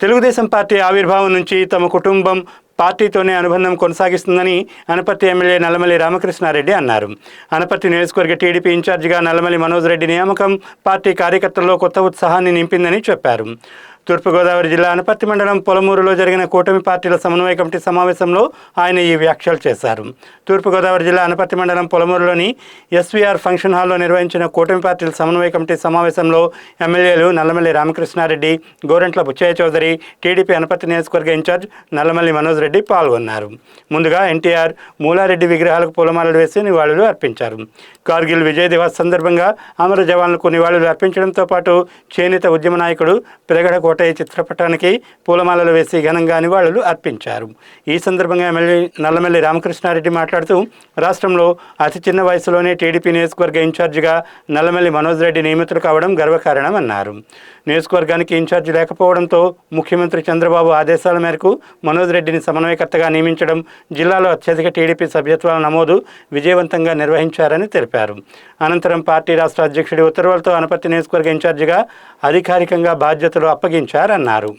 Telugu Desam party ఆవిర్భావం నుంచి తమ కుటుంబం పార్టీతోనే అనుబంధం కొనసాగిస్తుందని అనపర్తి ఎమ్మెల్యే నల్లమల్లి రామకృష్ణారెడ్డి అన్నారు. అనపర్తి నియోజకవర్గ టీడీపీ ఇన్ఛార్జిగా నల్లమల్లి మనోజ్ రెడ్డి నియామకం పార్టీ కార్యకర్తల్లో కొత్త ఉత్సాహాన్ని నింపిందని చెప్పారు. తూర్పుగోదావరి జిల్లా అనపర్తి మండలం పొలమూరులో జరిగిన కూటమి పార్టీల సమన్వయ కమిటీ సమావేశంలో ఆయన ఈ వ్యాఖ్యలు చేశారు. తూర్పుగోదావరి జిల్లా అనపర్తి మండలం పొలమూరులోని ఎస్వీఆర్ ఫంక్షన్ హాల్లో నిర్వహించిన కూటమి పార్టీల సమన్వయ కమిటీ సమావేశంలో ఎమ్మెల్యేలు నల్లమల్లి రామకృష్ణారెడ్డి, గోరంట్ల బుచ్చయ్య చౌదరి, టీడీపీ అనపర్తి నియోజకవర్గ ఇన్ఛార్జ్ నల్లమల్లి మనోజ్ రెడ్డి పాల్గొన్నారు. ముందుగా ఎన్టీఆర్, మూలారెడ్డి విగ్రహాలకు పూలమాలలు వేసి నివాళులు అర్పించారు. కార్గిల్ విజయ్ దివస్ సందర్భంగా అమర జవాన్లకు నివాళులు అర్పించడంతో పాటు చేనేత ఉద్యమ నాయకుడు పిరగడ కోటయ్య చిత్రపటానికి పూలమాలలు వేసి ఘనంగా నివాళులు అర్పించారు. ఈ సందర్భంగా ఎమ్మెల్యే నల్లమల్లి రామకృష్ణారెడ్డి మాట్లాడుతూ, రాష్ట్రంలో అతి చిన్న వయసులోనే టీడీపీ నియోజకవర్గ ఇన్ఛార్జిగా నల్లమల్లి మనోజ్ రెడ్డి నియమితులు కావడం గర్వకారణమన్నారు. నియోజకవర్గానికి ఇన్ఛార్జి లేకపోవడంతో ముఖ్యమంత్రి చంద్రబాబు ఆదేశాల మేరకు మనోజ్ రెడ్డిని సమన్వయకర్తగా నియమించడం, జిల్లాలో అత్యధిక టీడీపీ సభ్యత్వాల నమోదు విజయవంతంగా నిర్వహించారని తెలిపారు. అనంతరం పార్టీ రాష్ట్ర అధ్యక్షుడి ఉత్తర్వులతో అనపర్తి నియోజకవర్గ ఇన్ఛార్జిగా అధికారికంగా బాధ్యతలు అప్పగించారన్నారు.